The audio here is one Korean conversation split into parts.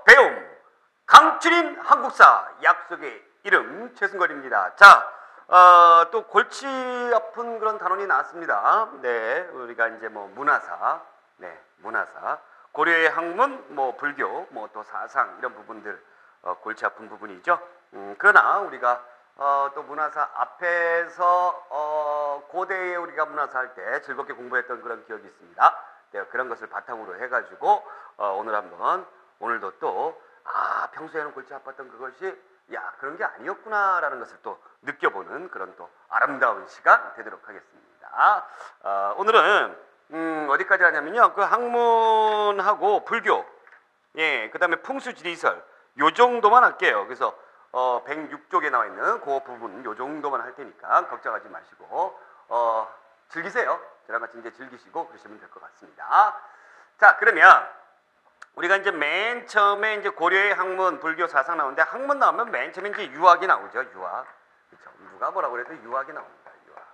배움 강추린 한국사 약속의 이름 최승걸입니다. 자, 또 골치 아픈 그런 단원이 나왔습니다. 네, 우리가 이제 뭐 문화사, 네, 문화사, 고려의 학문, 뭐 불교, 뭐 또 사상 이런 부분들 골치 아픈 부분이죠. 그러나 우리가 또 문화사 앞에서 고대에 우리가 문화사 할 때 즐겁게 공부했던 그런 기억이 있습니다. 네, 그런 것을 바탕으로 해가지고 오늘도 또 평소에는 골치 아팠던 그것이 그런 게 아니었구나라는 것을 또 느껴보는 그런 또 아름다운 시간 되도록 하겠습니다. 오늘은 어디까지 하냐면요, 그 학문하고 불교, 그 다음에 풍수지리설 요 정도만 할게요. 그래서 106쪽에 나와 있는 그 부분 요 정도만 할 테니까 걱정하지 마시고 즐기세요. 저랑 같이 이제 즐기시고 그러시면 될 것 같습니다. 자, 그러면 우리가 이제 맨 처음에 이제 고려의 학문, 불교 사상 나오는데, 학문 나오면 맨 처음에 이제 유학이 나오죠. 유학. 그렇죠. 누가 뭐라고 그래도 유학이 나옵니다. 유학.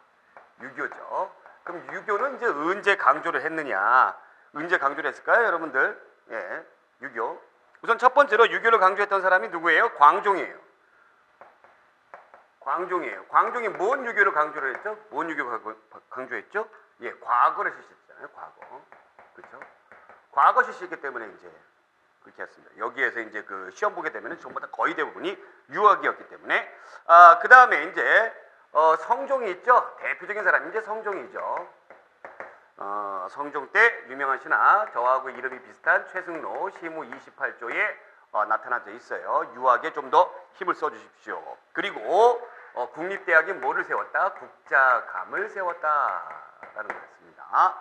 유교죠. 그럼 유교는 이제 언제 강조를 했느냐? 언제 강조를 했을까요, 여러분들? 예. 유교. 우선 첫 번째로 유교를 강조했던 사람이 누구예요? 광종이에요. 광종이에요. 광종이 뭔 유교를 강조를 했죠? 뭔 유교 강조했죠? 예, 과거를 실시했잖아요. 과거. 그렇죠? 과거 실시했기 때문에 이제 그렇게 했습니다. 여기에서 이제 그 시험 보게 되면 전부 다 거의 대부분이 유학이었기 때문에 그 다음에 이제 성종이 있죠. 대표적인 사람이 이제 성종이죠. 성종 때 유명한 신하, 저하고 이름이 비슷한 최승로 시무 28조에 나타나져 있어요. 유학에 좀 더 힘을 써주십시오. 그리고 국립대학이 뭐를 세웠다? 국자감을 세웠다라는 거였습니다.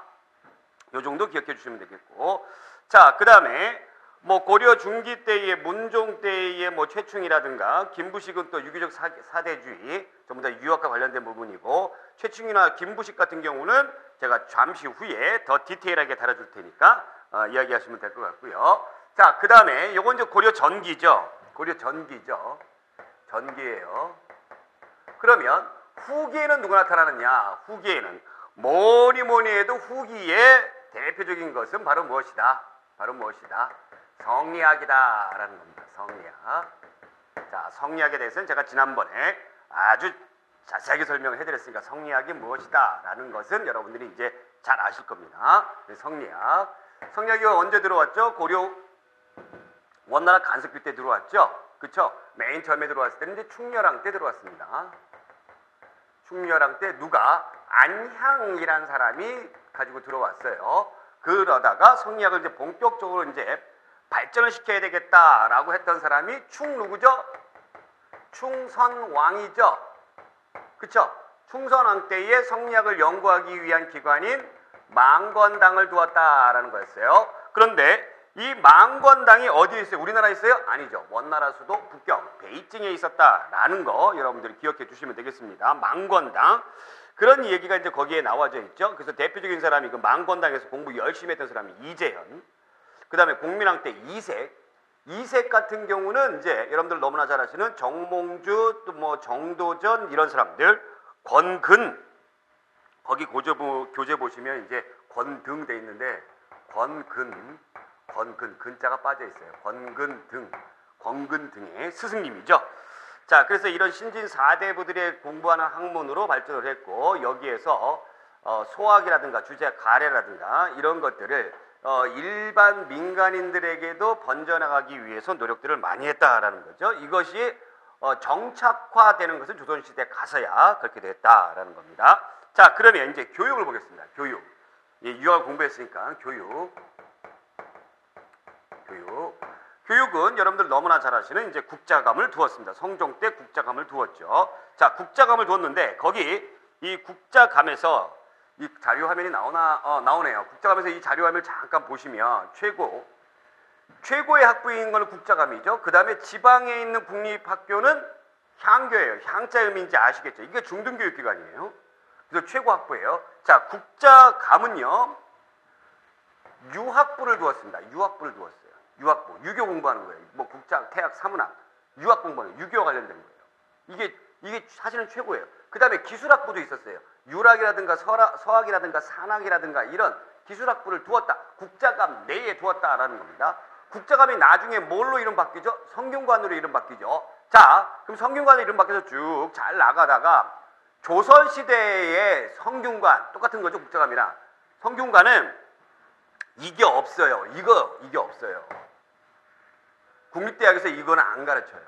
요 정도 기억해 주시면 되겠고, 자, 그 다음에 뭐 고려 중기 때의 문종 때의 뭐 최충이라든가 김부식은 또 유교적 사대주의 전부 다 유학과 관련된 부분이고, 최충이나 김부식 같은 경우는 제가 잠시 후에 더 디테일하게 다뤄줄 테니까 이야기하시면 될 것 같고요. 자, 그 다음에 요건 이제 고려 전기죠. 고려 전기죠. 전기예요. 그러면 후기에는 누가 나타나느냐? 후기에는 뭐니 해도 후기에 대표적인 것은 바로 무엇이다? 바로 무엇이다? 성리학이다라는 겁니다. 성리학. 자, 성리학에 대해서는 제가 지난번에 아주 자세하게 설명을 해드렸으니까 성리학이 무엇이다라는 것은 여러분들이 이제 잘 아실 겁니다. 성리학. 성리학이 언제 들어왔죠? 고려 원나라 간섭기 때 들어왔죠. 그렇죠? 맨 처음에 들어왔을 때는 이제 충렬왕 때 들어왔습니다. 충렬왕 때 누가 안향이라는 사람이 가지고 들어왔어요. 그러다가 성리학을 이제 본격적으로 이제 발전을 시켜야 되겠다라고 했던 사람이 누구죠? 충선왕이죠. 그쵸? 충선왕 때에 성리학을 연구하기 위한 기관인 망건당을 두었다라는 거였어요. 그런데 이 망건당이 어디에 있어요? 우리나라에 있어요? 아니죠. 원나라 수도 북경 베이징에 있었다라는 거 여러분들이 기억해 주시면 되겠습니다. 망건당. 그런 얘기가 이제 거기에 나와져 있죠. 그래서 대표적인 사람이 그 망건당에서 공부 열심히 했던 사람이 이재현. 그 다음에 공민왕 때 이색. 이색 같은 경우는 이제 여러분들 너무나 잘 아시는 정몽주, 또 뭐 정도전 이런 사람들. 권근. 거기 교재 보시면 이제 권등 돼 있는데 권근, 근자가 빠져 있어요. 권근 등의 스승님이죠. 자, 그래서 이런 신진 4대부들의 공부하는 학문으로 발전을 했고, 여기에서 소학이라든가 주제 가래라든가 이런 것들을 일반 민간인들에게도 번져나가기 위해서 노력들을 많이 했다라는 거죠. 이것이 정착화되는 것은 조선시대 가서야 그렇게 됐다라는 겁니다. 자, 그러면 이제 교육을 보겠습니다. 교육. 유학을 공부했으니까 교육은 여러분들 너무나 잘 아시는 이제 국자감을 두었습니다. 성종 때 국자감을 두었죠. 자, 국자감을 두었는데 거기 이 국자감에서 이 자료 화면이 나오네요. 국자감에서 이 자료 화면을 잠깐 보시면 최고의 학부인 거는 국자감이죠. 그 다음에 지방에 있는 국립학교는 향교예요. 향자 의미인지 아시겠죠? 이게 중등교육기관이에요. 그래서 최고 학부예요. 자, 국자감은요 유학부를 두었습니다. 유학부를 두었어요. 유학부, 유교 공부하는 거예요. 뭐 국자, 태학, 사문학, 유학 공부하는 거예요. 유교와 관련된 거예요. 이게 사실은 최고예요. 그 다음에 기술학부도 있었어요. 유락이라든가 서학이라든가 산학이라든가 이런 기술학부를 두었다. 국자감 내에 두었다라는 겁니다. 국자감이 나중에 뭘로 이름 바뀌죠? 성균관으로 이름 바뀌죠. 자, 그럼 성균관으로 이름 바뀌어서 쭉 잘 나가다가 조선시대의 성균관, 똑같은 거죠, 국자감이랑. 성균관은 이게 없어요. 이게 없어요. 국립대학에서 이거는 안 가르쳐요.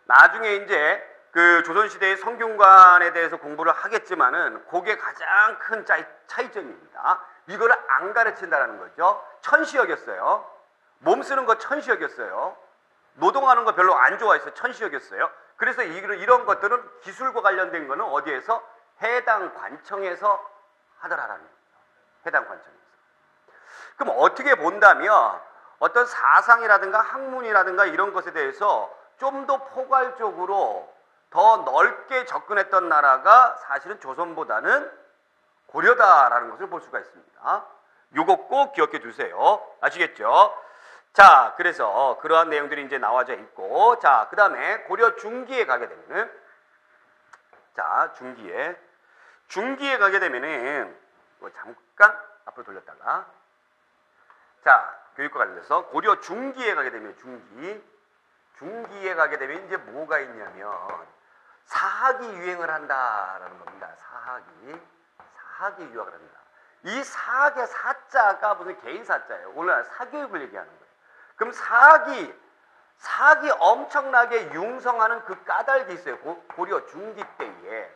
나중에 이제 그 조선시대의 성균관에 대해서 공부를 하겠지만은 그게 가장 큰 차이점입니다. 이거를 안 가르친다는 거죠. 천시 여겼어요. 몸 쓰는 거 천시 여겼어요. 노동하는 거 별로 안 좋아해서 천시 여겼어요. 그래서 이런 것들은 기술과 관련된 거는 어디에서? 해당 관청에서 하더라라는 거예요. 해당 관청에서. 그럼 어떻게 본다면 어떤 사상이라든가 학문이라든가 이런 것에 대해서 좀 더 포괄적으로 더 넓게 접근했던 나라가 사실은 조선보다는 고려다라는 것을 볼 수가 있습니다. 요거 꼭 기억해 두세요. 아시겠죠? 자, 그래서 그러한 내용들이 이제 나와져 있고, 자, 그 다음에 고려 중기에 가게 되면은, 자, 중기에 가게 되면은, 이거 잠깐 앞으로 돌렸다가, 자, 교육과 관련해서 고려 중기에 가게 되면, 중기에 가게 되면 이제 뭐가 있냐면, 사학이 유행을 한다라는 겁니다. 사학이 유행을 한다. 이 사학의 사자가 무슨 개인 사자예요. 오늘날 사교육을 얘기하는 거예요. 그럼 사학이 엄청나게 융성하는 그 까닭이 있어요. 고려 중기 때에.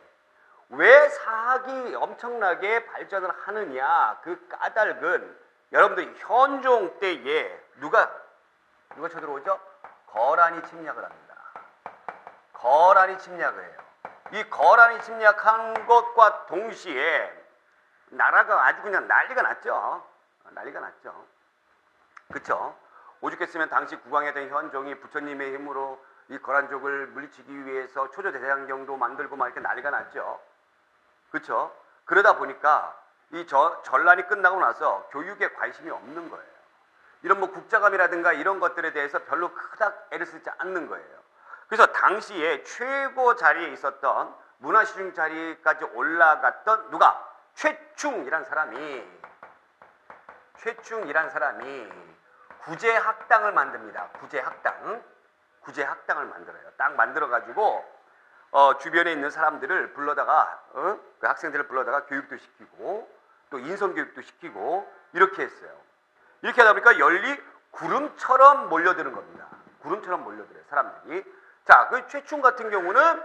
왜 사학이 엄청나게 발전을 하느냐. 그 까닭은 여러분들이 현종 때에 누가 쳐들어오죠? 거란이 침략을 합니다. 거란이 침략을 해요. 이 거란이 침략한 것과 동시에 나라가 아주 그냥 난리가 났죠. 그쵸? 오죽했으면 당시 국왕에 된 현종이 부처님의 힘으로 이 거란족을 물리치기 위해서 초조대장경도 만들고 막 이렇게 난리가 났죠. 그쵸? 그러다 보니까 이 전란이 끝나고 나서 교육에 관심이 없는 거예요. 이런 뭐 국자감이라든가 이런 것들에 대해서 별로 그닥 애를 쓰지 않는 거예요. 그래서 당시에 최고 자리에 있었던 문화시중 자리까지 올라갔던 누가? 최충이란 사람이 구제학당을 만듭니다. 구제학당을 만들어요. 딱 만들어가지고 주변에 있는 사람들을 불러다가 그 학생들을 불러다가 교육도 시키고 또 인성교육도 시키고 이렇게 했어요. 이렇게 하다 보니까 열리 구름처럼 몰려드는 겁니다. 구름처럼 몰려들어요, 사람들이. 자, 그 최충 같은 경우는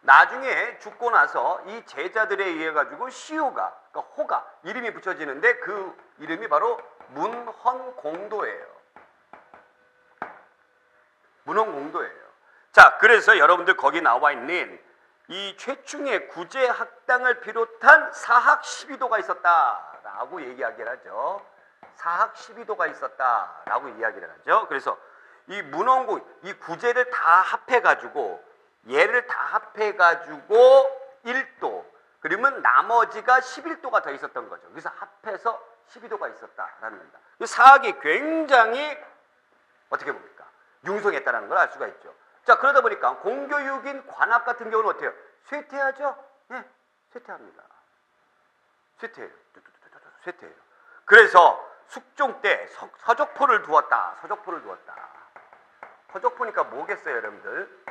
나중에 죽고 나서 이 제자들에 의해 가지고 시호가, 그러니까 호가 이름이 붙여지는데 그 이름이 바로 문헌공도예요. 자, 그래서 여러분들 거기 나와 있는 이 최충의 구제학당을 비롯한 사학 12도가 있었다라고 이야기를 하죠. 사학 12도가 있었다라고 이야기를 하죠. 그래서 이 문헌공, 이 구제를 다 합해가지고 얘를 다 합해가지고 1도, 그러면 나머지가 11도가 더 있었던 거죠. 그래서 합해서 12도가 있었다라는 겁니다. 이 사학이 굉장히 어떻게 봅니까? 융성했다는 걸 알 수가 있죠. 자, 그러다 보니까 공교육인 관합 같은 경우는 어때요? 쇠퇴하죠? 네, 쇠퇴합니다. 쇠퇴해요. 그래서 숙종 때 서적포를 두었다. 서적포니까 뭐겠어요, 여러분들?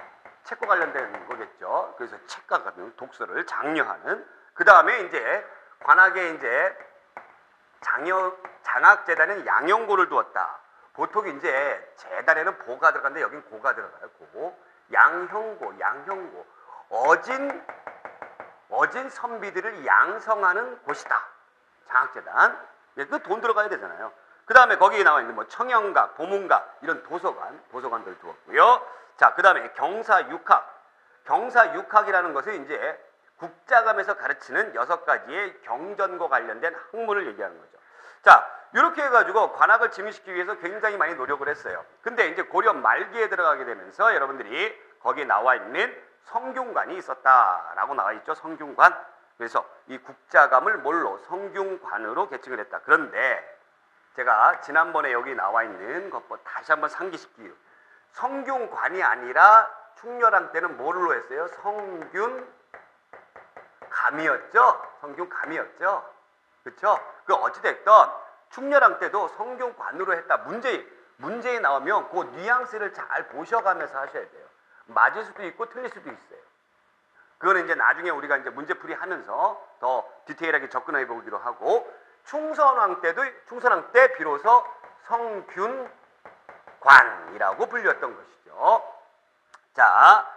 책과 관련된 거겠죠. 그래서 책과 같은 독서를 장려하는. 그 다음에 이제 관악에 이제 장학재단에는 양형고를 두었다. 보통 이제 재단에는 보가 들어가는데 여긴 고가 들어가요. 고. 양형고. 어진 선비들을 양성하는 곳이다. 장학재단. 그 돈 들어가야 되잖아요. 그 다음에 거기에 나와 있는 뭐 청영각, 보문각 이런 도서관들 두었고요. 자, 그 다음에 경사육학이라는 것은 이제 국자감에서 가르치는 6가지의 경전과 관련된 학문을 얘기하는 거죠. 자, 이렇게 해가지고 관학을 증식시키기 위해서 굉장히 많이 노력을 했어요. 근데 이제 고려 말기에 들어가게 되면서 여러분들이 거기에 나와 있는 성균관이 있었다라고 나와 있죠. 성균관. 그래서 이 국자감을 뭘로? 성균관으로 계층을 했다. 그런데 제가 지난번에 여기 나와 있는 것보 다시 한번 상기시키고, 성균관이 아니라 충렬왕 때는 뭘로 했어요? 성균감이었죠. 그렇죠? 그 어찌됐든 충렬왕 때도 성균관으로 했다. 문제에 나오면 그 뉘앙스를 잘 보셔가면서 하셔야 돼요. 맞을 수도 있고 틀릴 수도 있어요. 그거는 이제 나중에 우리가 이제 문제풀이 하면서 더 디테일하게 접근해 보기로 하고, 충선왕 때 비로소 성균관이라고 불렸던 것이죠. 자,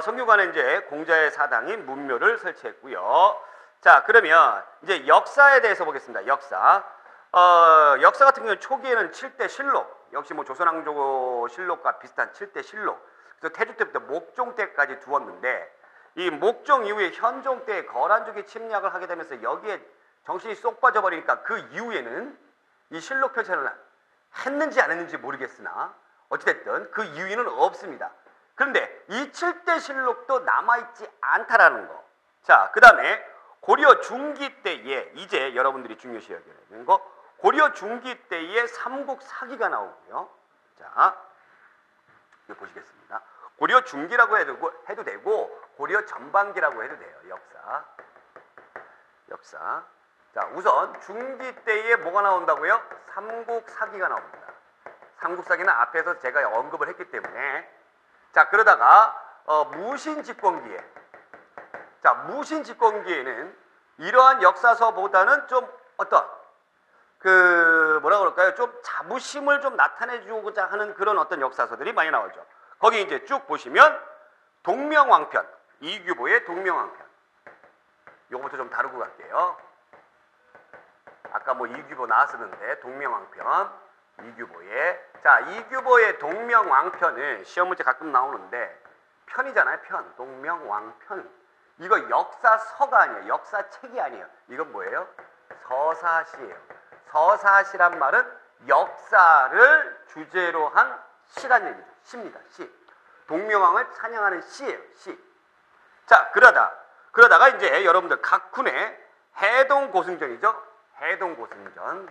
성균관에 이제 공자의 사당인 문묘를 설치했고요. 자, 그러면 이제 역사에 대해서 보겠습니다. 역사 같은 경우는 초기에는 7대 실록, 역시 뭐 조선왕조 실록과 비슷한 7대 실록, 그래서 태조 때부터 목종 때까지 두었는데, 이 목종 이후에 현종 때 거란족이 침략을 하게 되면서 여기에 정신이 쏙 빠져버리니까 그 이후에는 이 실록 편찬을 했는지 안 했는지 모르겠으나 어찌됐든 그 이유는 없습니다. 그런데 이 7대 실록도 남아있지 않다라는 거. 자, 그 다음에 고려 중기 때에, 이제 여러분들이 중요시해야 되는 거, 고려 중기 때에 삼국사기가 나오고요. 자, 이거 보시겠습니다. 고려 중기라고 해도 되고 고려 전반기라고 해도 돼요. 역사. 자, 우선 중기 때에 뭐가 나온다고요? 삼국사기가 나옵니다. 삼국사기는 앞에서 제가 언급을 했기 때문에. 자, 그러다가 무신집권기에, 자, 무신집권기에는 이러한 역사서보다는 좀 어떤 뭐라고 그럴까요? 좀 자부심을 좀 나타내주고자 하는 그런 어떤 역사서들이 많이 나오죠. 거기 이제 쭉 보시면 동명왕편, 이규보의 동명왕편, 요거부터 좀 다루고 갈게요. 아까 뭐 이규보 나왔었는데 동명왕편, 이규보의, 자, 이규보의 동명왕편은 시험 문제 가끔 나오는데 편이잖아요. 편, 동명왕편. 이거 역사서가 아니에요. 역사책이 아니에요. 이건 뭐예요? 서사시예요. 서사시란 말은 역사를 주제로 한 시란 얘기죠. 시입니다. 시. 동명왕을 찬양하는 시예요. 시. 자, 그러다가 이제 여러분들 각훈의 해동고승전이죠. 해동고승전.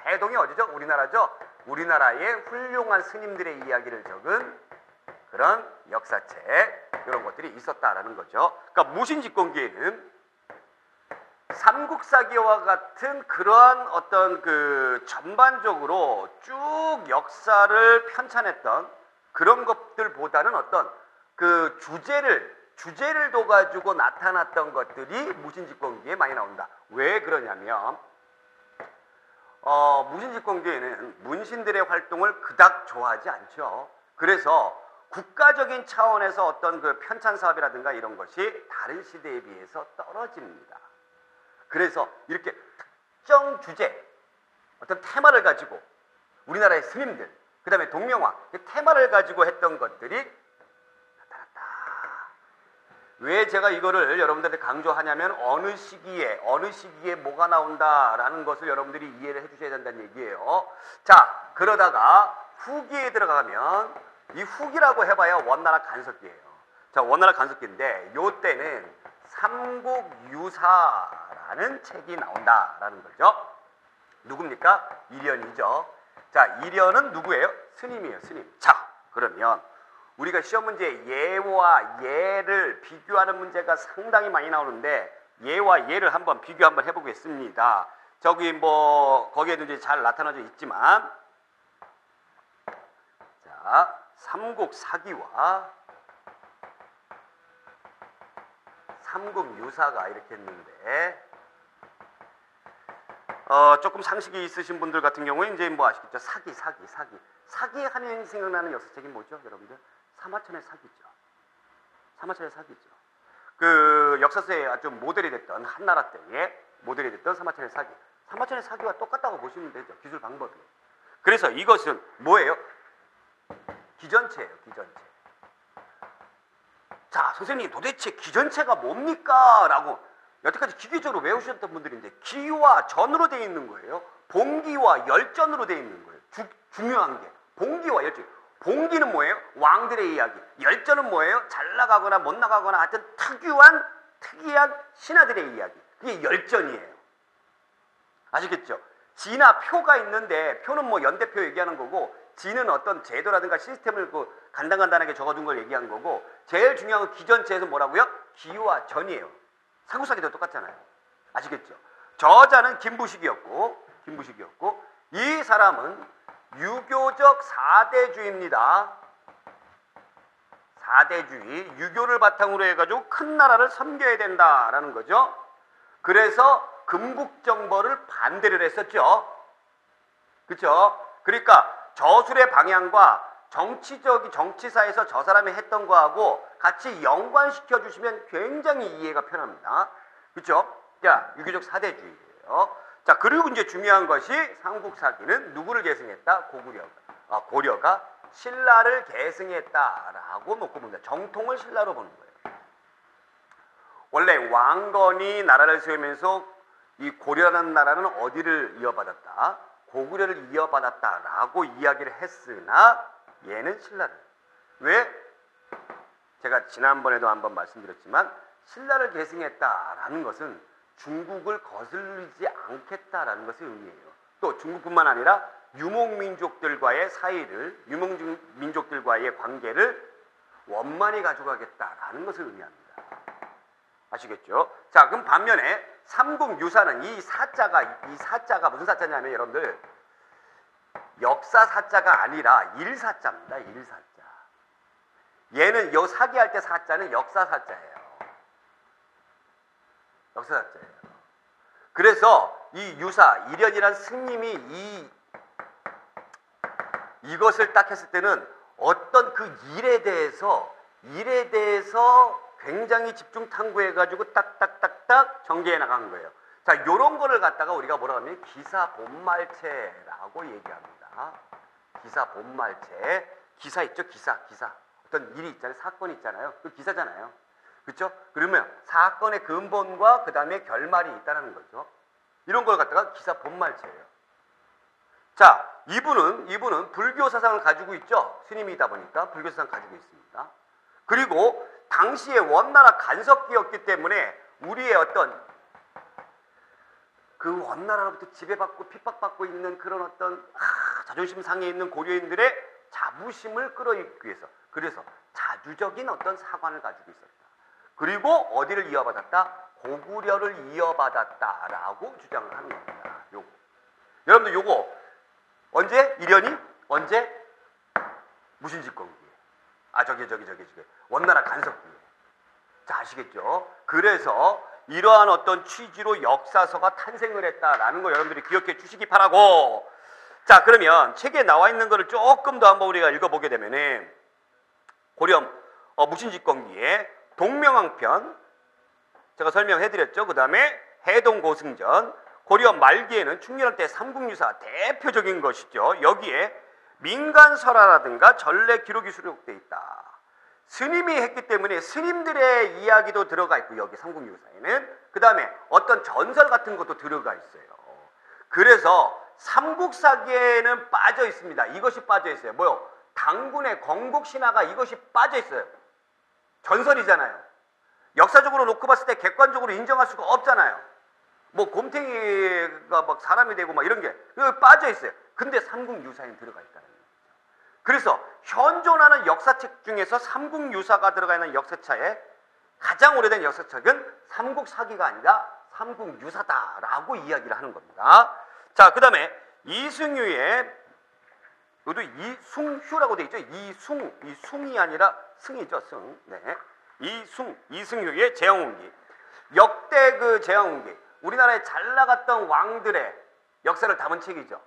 해동이 어디죠? 우리나라죠. 우리나라의 훌륭한 스님들의 이야기를 적은 그런 역사책, 이런 것들이 있었다라는 거죠. 그러니까 무신집권기에는 삼국사기와 같은 그러한 어떤 전반적으로 쭉 역사를 편찬했던 그런 것들보다는 어떤 주제를 둬가지고 나타났던 것들이 무신집권기에 많이 나온다. 왜 그러냐면 무신집권기에는 문신들의 활동을 그닥 좋아하지 않죠. 그래서 국가적인 차원에서 어떤 편찬 사업이라든가 이런 것이 다른 시대에 비해서 떨어집니다. 그래서 이렇게 특정 주제, 어떤 테마를 가지고 우리나라의 스님들, 그 다음에 동명왕, 테마를 가지고 했던 것들이 나타났다. 왜 제가 이거를 여러분들한테 강조하냐면 어느 시기에 뭐가 나온다라는 것을 여러분들이 이해를 해주셔야 된다는 얘기예요. 자, 그러다가 후기에 들어가면 이 후기라고 해봐야 원나라 간섭기예요. 자, 원나라 간섭기인데 요때는 삼국유사라는 책이 나온다라는 거죠. 누굽니까? 이련이죠. 자, 이련은 누구예요? 스님이에요. 스님. 자, 그러면 우리가 시험 문제에 예와 예를 비교하는 문제가 상당히 많이 나오는데 예와 예를 한번 비교 한번 해보겠습니다. 저기 뭐 거기에도 이제 잘 나타나져 있지만, 자, 삼국사기와 삼국유사가 이렇게 했는데, 조금 상식이 있으신 분들 같은 경우에 이제 뭐 아시겠죠? 사기 하면 생각나는 역사책이 뭐죠, 여러분들? 사마천의 사기죠. 사마천의 사기죠. 역사서에 아주 모델이 됐던, 한나라 때에 모델이 됐던 사마천의 사기. 사마천의 사기와 똑같다고 보시면 되죠. 기술 방법이. 그래서 이것은 뭐예요? 기전체예요. 기전체. 자, 선생님 도대체 기전체가 뭡니까? 라고 여태까지 기계적으로 외우셨던 분들인데 기와 전으로 되어 있는 거예요. 봉기와 열전으로 되어 있는 거예요. 중요한 게 봉기와 열전. 봉기는 뭐예요? 왕들의 이야기. 열전은 뭐예요? 잘 나가거나 못 나가거나 하여튼 특이한 신하들의 이야기. 그게 열전이에요. 아시겠죠? 지나 표가 있는데 표는 뭐 연대표 얘기하는 거고 지는 어떤 제도라든가 시스템을 간단하게 적어준 걸 얘기한 거고, 제일 중요한 건 기전체에서 뭐라고요? 기와 전이에요. 삼국사기도 똑같잖아요. 아시겠죠? 저자는 김부식이었고 이 사람은 유교적 사대주의입니다. 사대주의, 유교를 바탕으로 해가지고 큰 나라를 섬겨야 된다라는 거죠. 그래서 금국정벌을 반대를 했었죠. 그렇죠? 그러니까 저술의 방향과 정치사에서 저 사람이 했던 거하고 같이 연관시켜 주시면 굉장히 이해가 편합니다. 그렇죠? 자, 유교적 사대주의예요. 자, 그리고 이제 중요한 것이 삼국사기는 누구를 계승했다? 고려가 신라를 계승했다라고 놓고 봅니다. 정통을 신라로 보는 거예요. 원래 왕건이 나라를 세우면서 이 고려라는 나라는 어디를 이어받았다? 고구려를 이어받았다라고 이야기를 했으나 얘는 신라를. 왜? 제가 지난번에도 한번 말씀드렸지만 신라를 계승했다라는 것은 중국을 거슬리지 않겠다라는 것을 의미해요. 또 중국뿐만 아니라 유목민족들과의 사이를, 유목민족들과의 관계를 원만히 가져가겠다라는 것을 의미합니다. 아시겠죠? 자, 그럼 반면에 삼국유사는 이 사자가 무슨 사자냐면 여러분들 역사 사자가 아니라 일사자입니다. 일사자. 얘는 요 사기할 때 사자는 역사 사자예요. 역사 사자예요. 그래서 이 유사, 일연이란 스님이 이것을 딱 했을 때는 어떤 그 일에 대해서 굉장히 집중 탐구해가지고 딱딱딱딱 전개해 나간 거예요. 자, 요런 거를 갖다가 우리가 뭐라고 하면 기사본말체라고 얘기합니다. 기사본말체. 기사 있죠? 기사. 어떤 일이 있잖아요. 사건이 있잖아요. 그 기사잖아요. 그렇죠? 그러면 사건의 근본과 그 다음에 결말이 있다는 거죠. 이런 걸 갖다가 기사본말체예요. 자, 이분은 불교 사상을 가지고 있죠. 스님이다 보니까 불교 사상을 가지고 있습니다. 그리고 당시에 원나라 간섭기였기 때문에 우리의 어떤 그 원나라로부터 지배받고 핍박받고 있는 그런 어떤 자존심 상해 있는 고려인들의 자부심을 끌어일으키기 위해서, 그래서 자주적인 어떤 사관을 가지고 있었다. 그리고 어디를 이어받았다? 고구려를 이어받았다라고 주장을 하는 겁니다. 요거. 여러분들 요거 언제? 일연이? 언제? 무신집권기에. 저기. 원나라 간섭기에. 자, 아시겠죠? 그래서 이러한 어떤 취지로 역사서가 탄생을 했다라는 거 여러분들이 기억해 주시기 바라고. 자, 그러면 책에 나와 있는 거를 조금 더 한번 우리가 읽어보게 되면은 고려 무신집권기에 동명왕편 제가 설명해드렸죠. 그 다음에 해동고승전, 고려 말기에는 충렬 때 삼국유사 대표적인 것이죠. 여기에 민간설화라든가 전래 기록이 수록되어 있다. 스님이 했기 때문에 스님들의 이야기도 들어가 있고 여기 삼국유사에는 그 다음에 어떤 전설 같은 것도 들어가 있어요. 그래서 삼국사기에는 빠져 있습니다. 이것이 빠져 있어요. 뭐요? 당군의 건국신화가 이것이 빠져 있어요. 전설이잖아요. 역사적으로 놓고 봤을 때 객관적으로 인정할 수가 없잖아요. 뭐 곰탱이가 막 사람이 되고 막 이런 게 여기 빠져 있어요. 근데 삼국유사에는 들어가 있다는 거예요. 그래서 현존하는 역사책 중에서 삼국유사가 들어가 있는 역사차에 가장 오래된 역사책은 삼국사기가 아니라 삼국유사다라고 이야기를 하는 겁니다. 자, 그 다음에 이승유의, 이것도 이숭휴라고 되어 있죠. 이숭이 아니라 승이죠. 승. 네. 이승유의 제왕운기. 역대 그 제왕운기. 우리나라에 잘 나갔던 왕들의 역사를 담은 책이죠.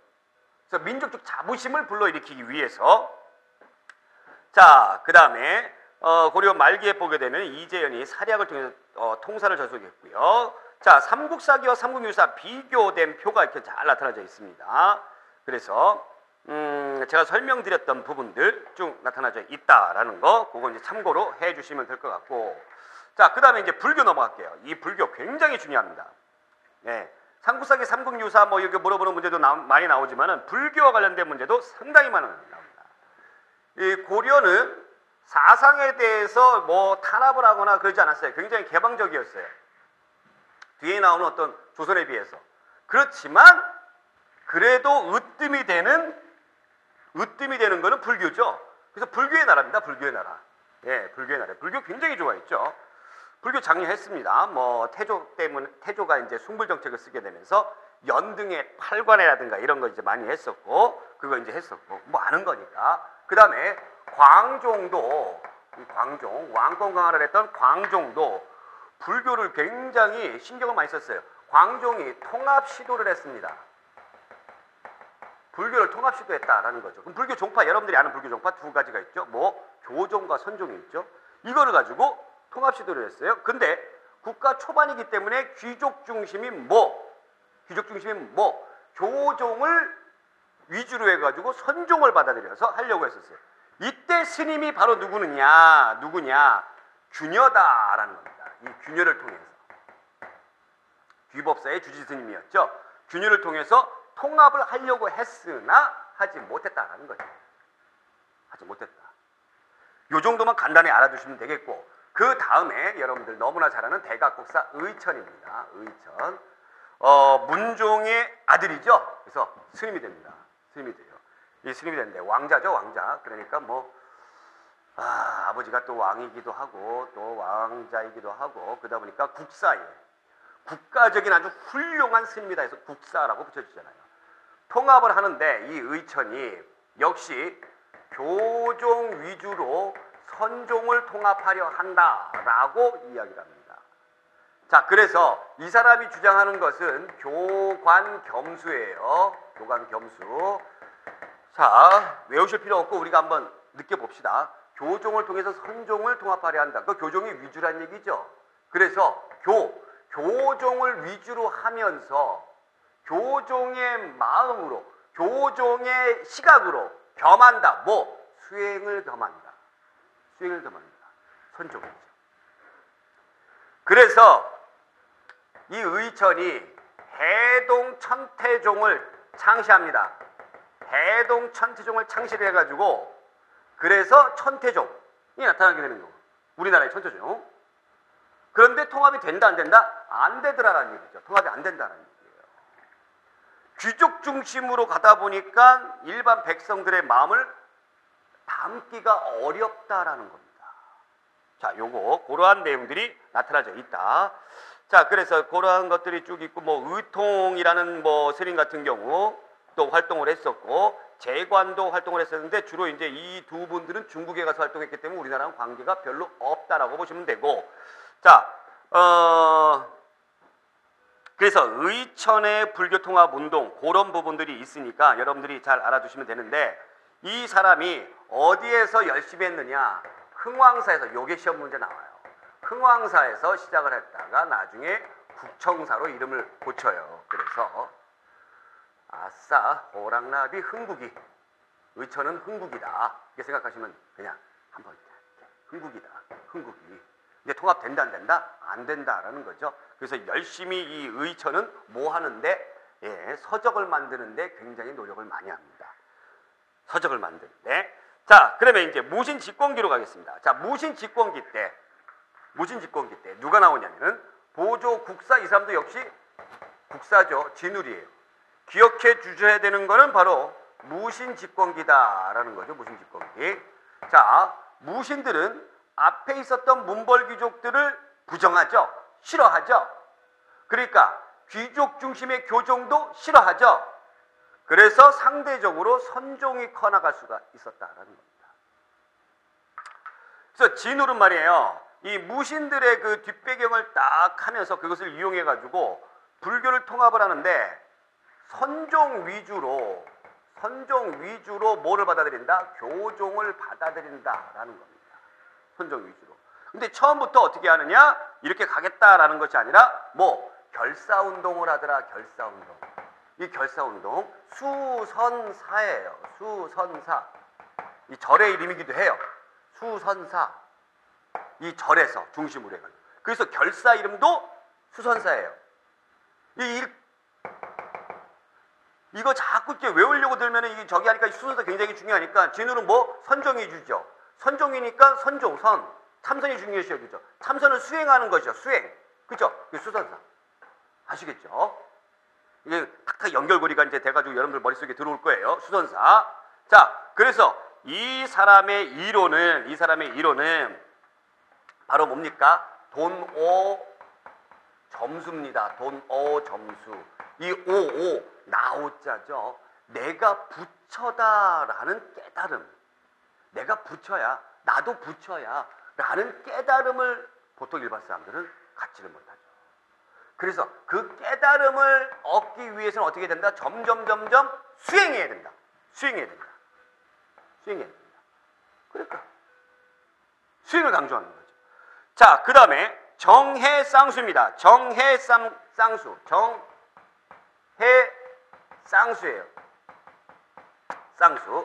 그래서 민족적 자부심을 불러일으키기 위해서. 자, 그 다음에 고려 말기에 보게 되면 이재현이 사략을 통해서 통사를 저술했고요. 자, 삼국사기와 삼국유사 비교된 표가 이렇게 잘 나타나져 있습니다. 그래서 제가 설명드렸던 부분들 쭉 나타나져 있다라는 거, 그거 이제 참고로 해주시면 될 것 같고. 자, 그 다음에 이제 불교 넘어갈게요. 이 불교 굉장히 중요합니다. 네. 삼국사기, 삼국유사 뭐 이렇게 물어보는 문제도 많이 나오지만은 불교와 관련된 문제도 상당히 많이 나옵니다. 이 고려는 사상에 대해서 뭐 탄압을 하거나 그러지 않았어요. 굉장히 개방적이었어요. 뒤에 나오는 어떤 조선에 비해서. 그렇지만 그래도 으뜸이 되는 거는 불교죠. 그래서 불교의 나라입니다. 불교의 나라. 예, 불교의 나라. 불교 굉장히 좋아했죠. 불교 장려했습니다. 뭐 태조가 이제 숭불 정책을 쓰게 되면서 연등의 팔관이라든가 이런 거 이제 많이 했었고, 그거 이제 했었고, 뭐 아는 거니까. 그 다음에 광종 왕권 강화를 했던 광종도 불교를 굉장히 신경을 많이 썼어요. 광종이 통합 시도를 했습니다. 불교를 통합 시도했다라는 거죠. 그럼 불교 종파, 여러분들이 아는 불교 종파 두 가지가 있죠. 뭐 교종과 선종이 있죠. 이거를 가지고 통합 시도를 했어요. 근데 국가 초반이기 때문에 귀족 중심이 교종을 위주로 해가지고 선종을 받아들여서 하려고 했었어요. 이때 스님이 바로 누구냐? 균여다라는 겁니다. 이 균여를 통해서 귀법사의 주지 스님이었죠. 균여를 통해서 통합을 하려고 했으나 하지 못했다라는 거죠. 하지 못했다. 요 정도만 간단히 알아두시면 되겠고, 그 다음에 여러분들 너무나 잘 아는 대각국사 의천입니다. 의천. 문종의 아들이죠. 그래서 스님이 됩니다. 스님이 돼요. 이 스님이 되는데 왕자죠, 왕자. 그러니까 뭐 아버지가 또 왕이기도 하고 또 왕자이기도 하고, 그러다 보니까 국사에 국가적인 아주 훌륭한 스님이다 해서 국사라고 붙여주잖아요. 통합을 하는데 이 의천이 역시 교종 위주로 선종을 통합하려 한다라고 이야기를 합니다. 자, 그래서 이 사람이 주장하는 것은 교관겸수예요. 교관겸수. 자, 외우실 필요 없고 우리가 한번 느껴봅시다. 교종을 통해서 선종을 통합하려 한다. 그 교종이 위주란 얘기죠. 그래서 교종을 위주로 하면서 교종의 마음으로, 교종의 시각으로 겸한다. 수행을 겸한다. 수행을 겸한다. 선종이죠. 그래서 이 의천이 해동천태종을 창시합니다. 해동천태종을 창시를 해가지고, 그래서 천태종이 나타나게 되는 거고, 우리나라의 천태종. 그런데 통합이 된다 안 된다? 안 되더라라는 얘기죠. 통합이 안 된다는 얘기예요. 귀족 중심으로 가다 보니까 일반 백성들의 마음을 담기가 어렵다라는 겁니다. 자, 요거 그러한 내용들이 나타나져 있다. 자, 그래서 그러한 것들이 쭉 있고, 뭐 의통이라는 뭐 스님 같은 경우 또 활동을 했었고, 재관도 활동을 했었는데 주로 이제 이 두 분들은 중국에 가서 활동했기 때문에 우리나라랑 관계가 별로 없다라고 보시면 되고, 자, 그래서 의천의 불교통합 운동, 그런 부분들이 있으니까 여러분들이 잘 알아두시면 되는데, 이 사람이 어디에서 열심히 했느냐? 흥왕사에서, 요게 시험 문제 나와요. 흥왕사에서 시작을 했다가 나중에 국청사로 이름을 고쳐요. 그래서 아싸, 호랑나비 흥국이, 의천은 흥국이다, 이렇게 생각하시면 그냥 한번 흥국이다, 흥국이. 이제 통합된다 안 된다? 안 된다라는 거죠. 그래서 열심히 이 의천은 뭐 하는데? 서적을 만드는데 굉장히 노력을 많이 합니다. 서적을 만드는데. 자, 그러면 이제 무신직권기로 가겠습니다. 자, 무신직권기 때 누가 나오냐면은 보조 국사, 이 사람도 역시 국사죠. 진울이에요. 기억해 주셔야 되는 거는 바로 무신직권기다라는 거죠. 무신직권기. 자, 무신들은 앞에 있었던 문벌귀족들을 부정하죠. 싫어하죠. 그러니까 귀족 중심의 교종도 싫어하죠. 그래서 상대적으로 선종이 커나갈 수가 있었다라는 겁니다. 그래서 진울은 말이에요, 이 무신들의 그 뒷배경을 딱 하면서 그것을 이용해 가지고 불교를 통합을 하는데, 선종 위주로 뭐를 받아들인다? 교종을 받아들인다라는 겁니다. 선종 위주로. 근데 처음부터 어떻게 하느냐? 이렇게 가겠다라는 것이 아니라 뭐 결사운동을 하더라. 결사운동. 이 결사운동 수선사예요. 수선사. 이 절의 이름이기도 해요. 수선사. 이 절에서 중심으로 해가지고. 그래서 결사 이름도 수선사예요. 이거 자꾸 이렇게 외우려고 들면은 이게 저기 하니까 수선사 굉장히 중요하니까, 진우는 뭐 선종 위주죠. 선종이니까 선종, 참선이 중요시죠. 그죠? 참선을 수행하는 거죠. 수행. 그죠? 수선사. 아시겠죠? 이게 탁탁 연결고리가 이제 돼가지고 여러분들 머릿속에 들어올 거예요. 수선사. 자, 그래서 이 사람의 이론은 바로 뭡니까? 돈오 점수입니다. 돈오 점수. 이 오오 나오자죠. 내가 부처다라는 깨달음. 내가 부처야. 나도 부처야. 라는 깨달음을 보통 일반 사람들은 갖지를 못하죠. 그래서 그 깨달음을 얻기 위해서는 어떻게 된다? 점점 수행해야 된다. 수행해야 된다. 수행해야 된다. 그러니까 수행을 강조하는 거죠. 자, 그 다음에 정해쌍수입니다. 정해쌍수. 정해쌍수예요. 쌍수.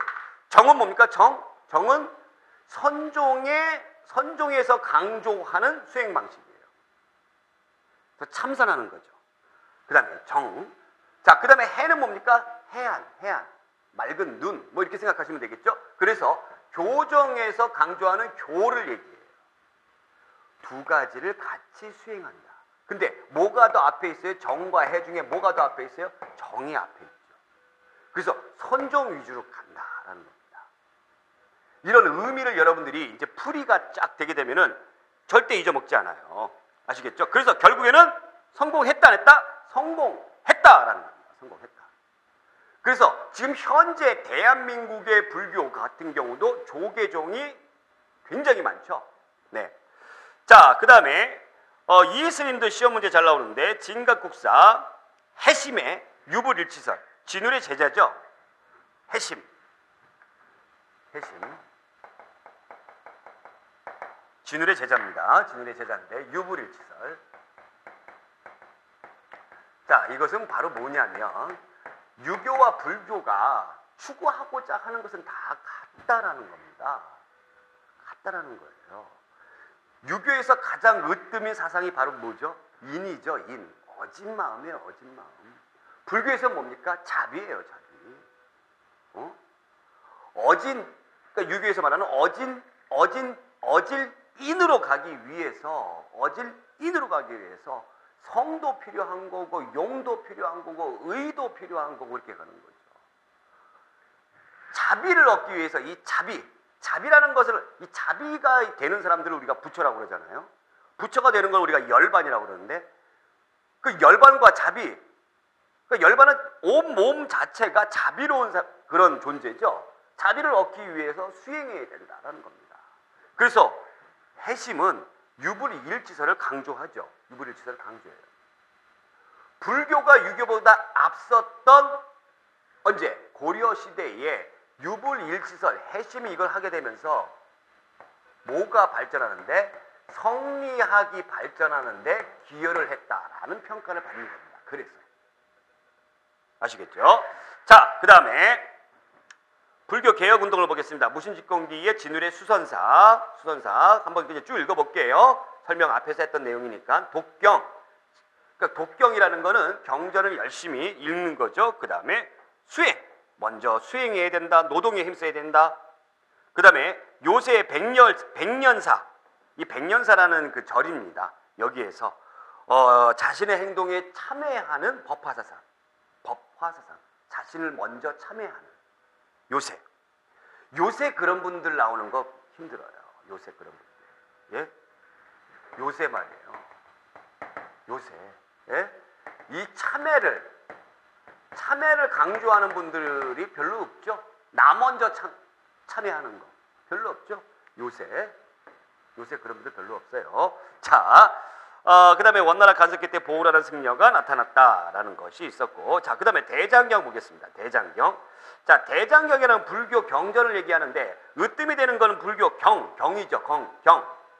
정은 뭡니까? 정은 선종에서 강조하는 수행 방식이에요. 참선하는 거죠. 그 다음에 정. 자, 그 다음에 해는 뭡니까? 해안. 맑은 눈. 뭐 이렇게 생각하시면 되겠죠? 그래서 교정에서 강조하는 교를 얘기해요. 두 가지를 같이 수행한다. 근데 뭐가 더 앞에 있어요? 정과 해 중에 뭐가 더 앞에 있어요? 정이 앞에 있죠. 그래서 선종 위주로 간다라는 겁니다. 이런 의미를 여러분들이 이제 풀이가 쫙 되게 되면은 절대 잊어먹지 않아요. 아시겠죠? 그래서 결국에는 성공했다 안 했다? 성공했다라는 겁니다. 성공했다. 그래서 지금 현재 대한민국의 불교 같은 경우도 조계종이 굉장히 많죠. 네. 자, 그 다음에 이 스님도 시험 문제 잘 나오는데 진각국사 해심의 유불일치설 진울의 제자죠. 해심. 진울의 제자입니다. 진울의 제자인데 유불일치설. 자, 이것은 바로 뭐냐면 유교와 불교가 추구하고자 하는 것은 다 같다라는 겁니다. 같다라는 거예요. 유교에서 가장 으뜸인 사상이 바로 뭐죠? 인이죠. 인. 어진 마음이에요. 어진 마음. 불교에서 뭡니까? 자비예요. 자비. 그러니까 유교에서 말하는 어질 인으로 가기 위해서 성도 필요한 거고 용도 필요한 거고 의도 필요한 거고 이렇게 가는 거죠. 자비를 얻기 위해서 이 자비라는 것을 이 자비가 되는 사람들을 우리가 부처라고 그러잖아요. 부처가 되는 걸 우리가 열반이라고 그러는데 그 열반과 자비, 그 열반은 온 몸 자체가 자비로운 그런 존재죠. 자비를 얻기 위해서 수행해야 된다라는 겁니다. 그래서 해심은 유불일치설을 강조하죠. 유불일치설을 강조해요. 불교가 유교보다 앞섰던 언제? 고려 시대에 유불일치설, 해심이 이걸 하게 되면서 뭐가 발전하는데? 성리학이 발전하는데 기여를 했다라는 평가를 받는 겁니다. 그래서 아시겠죠? 자, 그 다음에 불교 개혁 운동을 보겠습니다. 무신집권기의 진울의 수선사 한번 이제 쭉 읽어볼게요. 설명 앞에서 했던 내용이니까 독경. 그러니까 독경이라는 거는 경전을 열심히 읽는 거죠. 그 다음에 수행. 먼저 수행해야 된다. 노동에 힘써야 된다. 그 다음에 요새 백년사. 이 백년사라는 그 절입니다. 여기에서 자신의 행동에 참회하는 법화사상. 자신을 먼저 참회하는. 요새 그런 분들 나오는 거 힘들어요. 요새 그런 분들. 예? 요새 말이에요. 요새. 예? 이 참회를 강조하는 분들이 별로 없죠. 나 먼저 참회하는 거 별로 없죠. 요새 그런 분들 별로 없어요. 자, 그 다음에 원나라 간섭기 때 보우라는 승려가 나타났다라는 것이 있었고, 자, 그 다음에 대장경 보겠습니다. 대장경. 자, 대장경이라는 불교 경전을 얘기하는데 으뜸이 되는 것은 불교 경이죠. 경.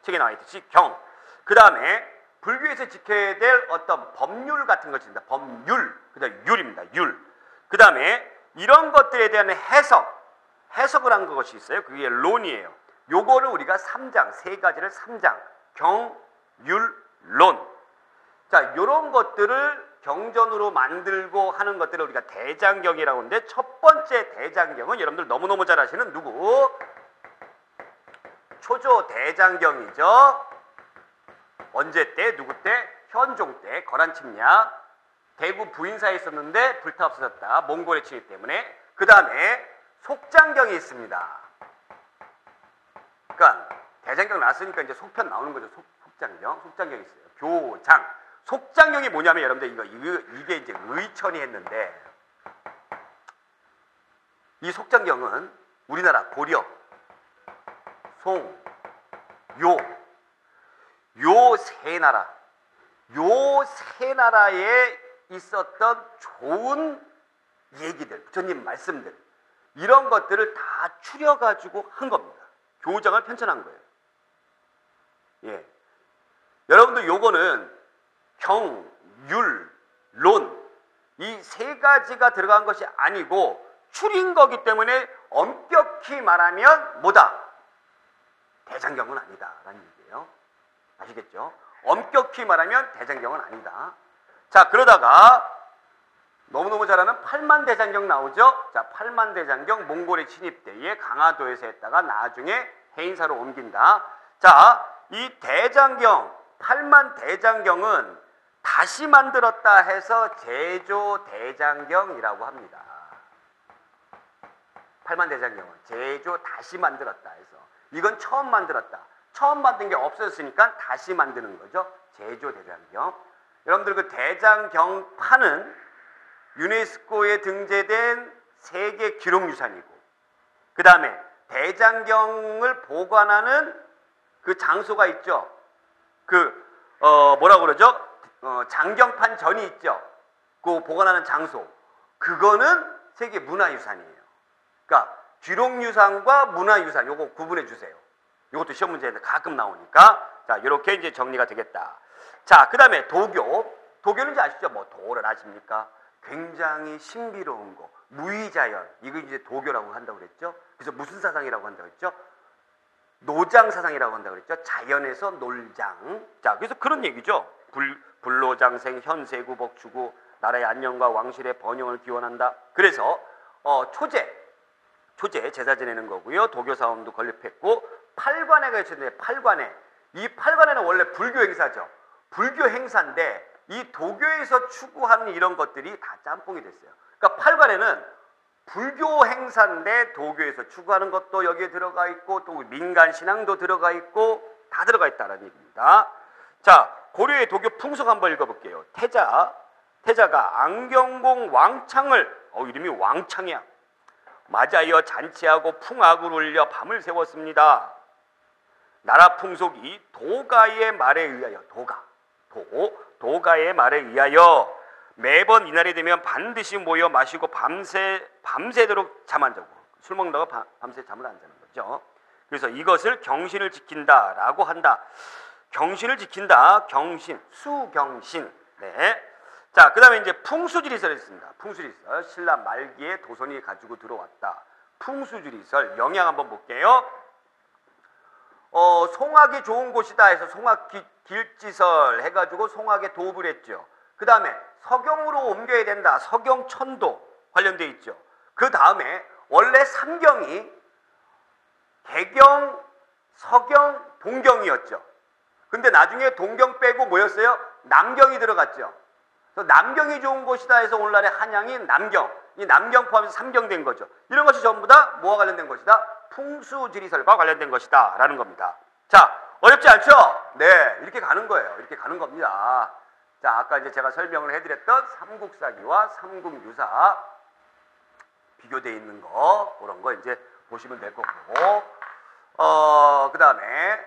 책에 나와 있듯이 경. 그 다음에 불교에서 지켜야 될 어떤 법률 같은 것입니다. 법률. 그 다음에 율입니다. 율. 그 다음에 이런 것들에 대한 해석을 한 것이 있어요. 그게 론이에요. 요거를 우리가 3장, 세 가지를 3장. 경, 율, 론. 자, 요런 것들을 경전으로 만들고 하는 것들을 우리가 대장경이라고 하는데, 첫 번째 대장경은 여러분들 너무너무 잘 아시는 누구? 초조 대장경이죠. 언제 때? 누구 때? 현종 때 거란침략. 대구 부인사에 있었는데 불타 없어졌다. 몽골의 침입 때문에. 그 다음에 속장경이 있습니다. 그러니까 대장경 났으니까 이제 속편 나오는 거죠. 속장경, 속장경이 있어요. 교장. 속장경이 뭐냐면 여러분들 이게 이제 의천이 했는데 이 속장경은 우리나라 고려, 송, 요 세 나라에 있었던 좋은 얘기들, 부처님 말씀들 이런 것들을 다 추려가지고 한 겁니다. 교장을 편찬한 거예요. 예. 여러분들 요거는 경, 율, 론 이 세 가지가 들어간 것이 아니고 추린 거기 때문에 엄격히 말하면 뭐다? 대장경은 아니다라는 얘기예요. 아시겠죠? 엄격히 말하면 대장경은 아니다. 자, 그러다가 너무너무 잘 아는 팔만대장경 나오죠? 자, 팔만대장경 몽골의 침입 때에 강화도에서 했다가 나중에 해인사로 옮긴다. 자, 이 대장경, 팔만대장경은 다시 만들었다 해서 제조대장경이라고 합니다. 팔만대장경은 제조 다시 만들었다 해서 이건 처음 만들었다. 처음 만든 게 없어졌으니까 다시 만드는 거죠. 제조대장경. 여러분들 그 대장경판은 유네스코에 등재된 세계 기록유산이고 그 다음에 대장경을 보관하는 그 장소가 있죠. 뭐라고 그러죠? 장경판 전이 있죠. 그 보관하는 장소. 그거는 세계 문화유산이에요. 그러니까 기록유산과 문화유산 요거 구분해 주세요. 이것도 시험 문제인데 가끔 나오니까 자 이렇게 이제 정리가 되겠다. 자, 그 다음에 도교. 도교는 이제 아시죠? 뭐 도를 아십니까? 굉장히 신비로운 거, 무의자연, 이거 이제 도교라고 한다고 그랬죠. 그래서 무슨 사상이라고 한다고 그랬죠? 노장 사상이라고 한다고 그랬죠. 자연에서 놀장. 자, 그래서 그런 얘기죠. 불로장생, 현세구, 복추구, 나라의 안녕과 왕실의 번영을 기원한다. 그래서 초제 제사 지내는 거고요. 도교 사원도 건립했고 팔관회가 있었는데 팔관회. 이 팔관회는 원래 불교 행사죠. 불교 행사인데 이 도교에서 추구하는 이런 것들이 다 짬뽕이 됐어요. 그러니까 팔관에는 불교 행사인데 도교에서 추구하는 것도 여기에 들어가 있고 또 민간 신앙도 들어가 있고 다 들어가 있다는 얘기입니다. 자, 고려의 도교 풍속 한번 읽어볼게요. 태자가 안경공 왕창을 이름이 왕창이야. 맞아여 잔치하고 풍악을 울려 밤을 세웠습니다. 나라 풍속이 도가의 말에 의하여 도가의 말에 의하여 매번 이날이 되면 반드시 모여 마시고 밤새도록 잠 안 자고 술 먹는다고 밤새 잠을 안 자는 거죠. 그래서 이것을 경신을 지킨다라고 한다. 경신을 지킨다. 경신, 수경신. 네. 자, 그 다음에 이제 풍수지리설이 있습니다. 풍수지리설. 신라 말기에 도선이 가지고 들어왔다. 풍수지리설. 영향 한번 볼게요. 송악이 좋은 곳이다 해서 송악길지설 해가지고 송악에 도읍을 했죠. 그 다음에 서경으로 옮겨야 된다. 서경천도 관련되어 있죠. 그 다음에 원래 삼경이 개경, 서경, 동경이었죠. 근데 나중에 동경 빼고 뭐였어요? 남경이 들어갔죠. 그래서 남경이 좋은 곳이다 해서 오늘날의 한양이 남경, 이 남경 포함해서 삼경 된 거죠. 이런 것이 전부 다 뭐와 관련된 것이다? 풍수지리설과 관련된 것이다 라는 겁니다. 자, 어렵지 않죠? 네, 이렇게 가는 거예요. 이렇게 가는 겁니다. 자, 아까 이제 제가 설명을 해드렸던 삼국사기와 삼국유사 비교되어 있는 거 그런 거 이제 보시면 될 거고 그 다음에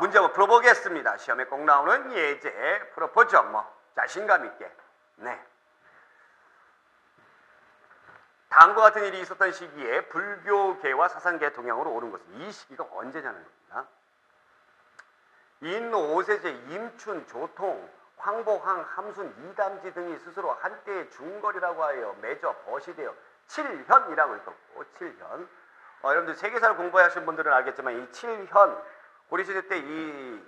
문제 한번 풀어보겠습니다. 시험에 꼭 나오는 예제 풀어보죠. 뭐 자신감 있게. 네. 다음과 같은 일이 있었던 시기에 불교계와 사상계의 동향으로 오른 것은 이 시기가 언제냐는 겁니다. 인 5세제 임춘, 조통, 황보항, 함순, 이담지 등이 스스로 한때의 중거리라고 하여 맺어 벗이되어 칠현이라고 읽었고 칠현. 여러분들 세계사를 공부하신 분들은 알겠지만 이 칠현 고려시대 때 이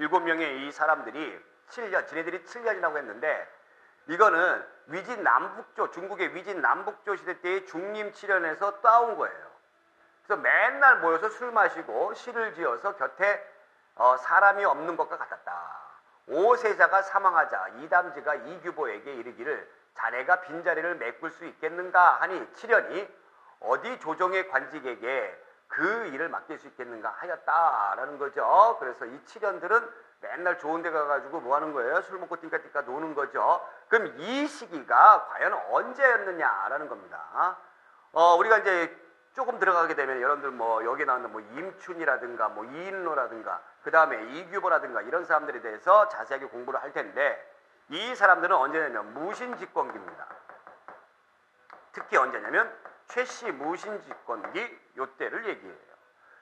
7명의 이 사람들이 지네들이 칠현이라고 했는데 이거는 위진 남북조, 중국의 위진 남북조 시대 때의 중림칠현에서 따온 거예요. 그래서 맨날 모여서 술 마시고 시를 지어서 곁에 사람이 없는 것과 같았다. 오세자가 사망하자 이담지가 이규보에게 이르기를 자네가 빈자리를 메꿀 수 있겠는가 하니 칠현이 어디 조정의 관직에게 그 일을 맡길 수 있겠는가 하였다라는 거죠. 그래서 이 7년들은 맨날 좋은 데 가가지고 뭐 하는 거예요? 술 먹고 띵까띵까 노는 거죠. 그럼 이 시기가 과연 언제였느냐라는 겁니다. 우리가 이제 조금 들어가게 되면 여러분들 뭐 여기 나오는 뭐 임춘이라든가 뭐 이인로라든가 그 다음에 이규보라든가 이런 사람들에 대해서 자세하게 공부를 할 텐데 이 사람들은 언제냐면 무신집권기입니다. 특히 언제냐면 최씨 무신집권기 요때를 얘기해요.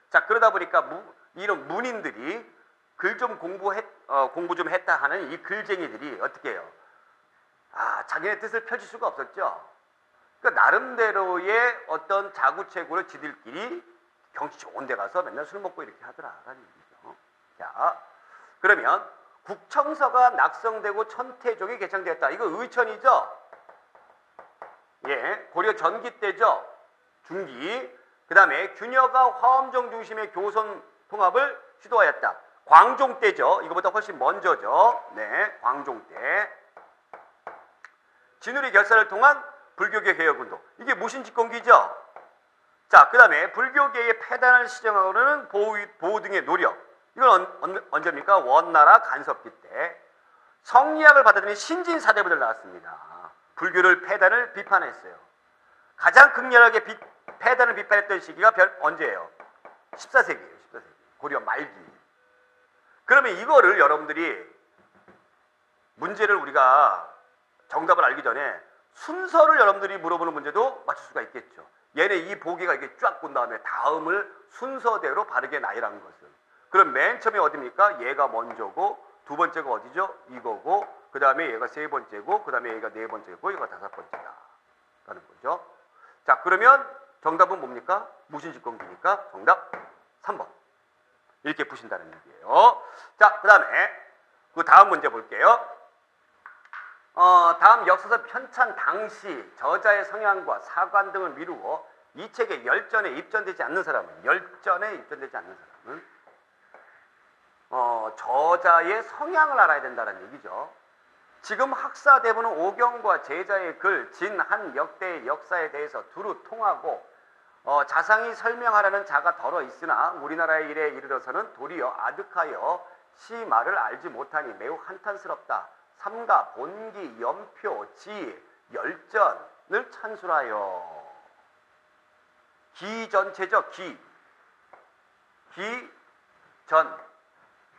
자, 그러다 보니까 이런 문인들이 글 좀 공부 좀 했다 하는 이 글쟁이들이 어떻게 해요? 자기네 뜻을 펼칠 수가 없었죠. 그러니까 나름대로의 어떤 자구체구를 지들끼리 경치 좋은 데 가서 맨날 술 먹고 이렇게 하더라라는 얘기죠. 자, 그러면 국청서가 낙성되고 천태종이 개창되었다. 이거 의천이죠? 예, 고려 전기 때죠. 중기. 그 다음에 균여가 화엄정 중심의 교선 통합을 시도하였다. 광종 때죠. 이거보다 훨씬 먼저죠. 네, 광종 때. 진우리 결사를 통한 불교계 개혁운동. 이게 무신집권기죠. 자, 그 다음에 불교계의 폐단을 시정하고는 보호 등의 노력. 이건 언제입니까? 원나라 간섭기 때. 성리학을 받아들인 신진사대부들 나왔습니다. 불교를 폐단을 비판했어요. 가장 극렬하게 폐단을 비판했던 시기가 언제예요? 14세기예요. 14세기. 고려 말기. 그러면 이거를 여러분들이 문제를 우리가 정답을 알기 전에 순서를 여러분들이 물어보는 문제도 맞출 수가 있겠죠. 얘네 이 보기가 이렇게 쫙 본 다음에 다음을 순서대로 바르게 나열한 것을. 그럼 맨 처음에 어디입니까? 얘가 먼저고 두 번째가 어디죠? 이거고 그 다음에 얘가 세 번째고 그 다음에 얘가 네 번째고 얘가 다섯 번째다 라는 거죠. 자, 그러면 정답은 뭡니까? 무신집권기니까 정답 3번 이렇게 푸신다는 얘기예요. 자, 그 다음에 그 다음 문제 볼게요. 다음 역사서 편찬 당시 저자의 성향과 사관 등을 미루어 이 책에 열전에 입전되지 않는 사람은 저자의 성향을 알아야 된다는 얘기죠. 지금 학사 대부는 오경과 제자의 글, 진, 한 역대의 역사에 대해서 두루 통하고 자상히 설명하라는 자가 덜어 있으나 우리나라의 일에 이르러서는 도리어 아득하여 시 말을 알지 못하니 매우 한탄스럽다. 삼가, 본기, 연표, 지, 열전을 찬술하여. 기전체죠. 기전.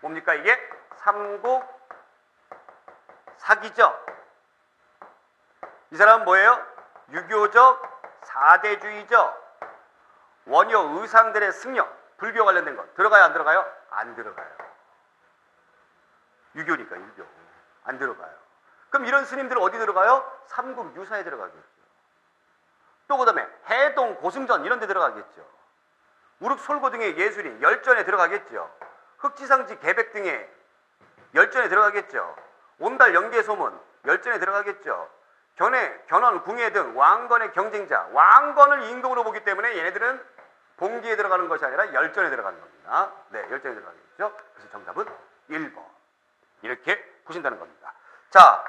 뭡니까 이게? 삼국 사기죠. 이 사람은 뭐예요? 유교적 사대주의죠. 원효 의상들의 승려. 불교 관련된 것. 들어가요? 안 들어가요? 안 들어가요. 유교니까 유교. 안 들어가요. 그럼 이런 스님들 어디 들어가요? 삼국 유사에 들어가겠죠. 또 그 다음에 해동, 고승전 이런 데 들어가겠죠. 우륵, 솔고 등의 예술인, 열전에 들어가겠죠. 흑지상지, 개백 등의 열전에 들어가겠죠. 온달, 연개소문, 열전에 들어가겠죠. 견원, 궁예 등 왕건의 경쟁자, 왕건을 임금으로 보기 때문에 얘네들은 봉기에 들어가는 것이 아니라 열전에 들어가는 겁니다. 네, 열전에 들어가겠죠. 그래서 정답은 1번. 이렇게 푸신다는 겁니다. 자,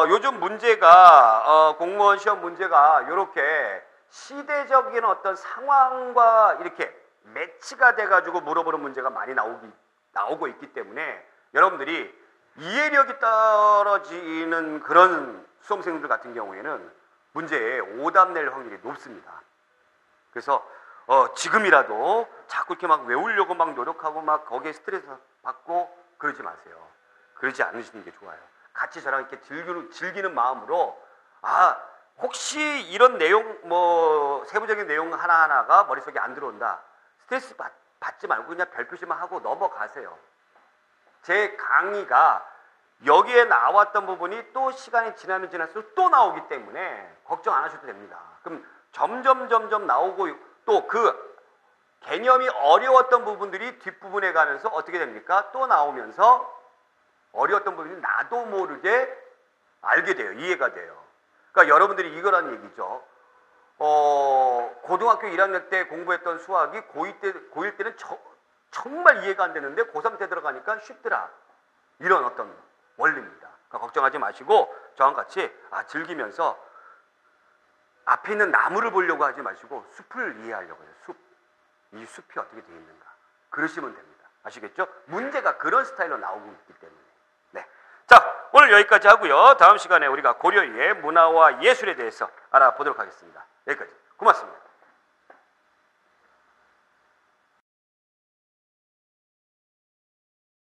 요즘 문제가 공무원 시험 문제가 이렇게 시대적인 어떤 상황과 이렇게 매치가 돼가지고 물어보는 문제가 많이 나오고 있기 때문에 여러분들이 이해력이 떨어지는 그런 수험생들 같은 경우에는 문제에 오답 낼 확률이 높습니다. 그래서 지금이라도 자꾸 이렇게 막 외우려고 막 노력하고 막 거기에 스트레스 받고 그러지 마세요. 그러지 않으시는 게 좋아요. 같이 저랑 이렇게 즐기는 마음으로 혹시 이런 내용 세부적인 내용 하나하나가 머릿속에 안 들어온다. 스트레스 받지 말고 그냥 별표시만 하고 넘어가세요. 제 강의가 여기에 나왔던 부분이 또 시간이 지나면 지날수록 또 나오기 때문에 걱정 안 하셔도 됩니다. 그럼 점점 나오고 또 그 개념이 어려웠던 부분들이 뒷부분에 가면서 어떻게 됩니까? 또 나오면서 어려웠던 부분이 나도 모르게 알게 돼요. 이해가 돼요. 그러니까 여러분들이 이거란 얘기죠. 고등학교 1학년 때 공부했던 수학이 고1 때는 정말 이해가 안 되는데 고3 때 들어가니까 쉽더라. 이런 어떤 원리입니다. 그러니까 걱정하지 마시고 저와 같이 즐기면서 앞에 있는 나무를 보려고 하지 마시고 숲을 이해하려고 해요. 숲. 이 숲이 어떻게 되어 있는가 그러시면 됩니다. 아시겠죠? 문제가 그런 스타일로 나오고 있기 때문에. 네. 자, 오늘 여기까지 하고요. 다음 시간에 우리가 고려의 문화와 예술에 대해서 알아보도록 하겠습니다. 여기까지. 고맙습니다.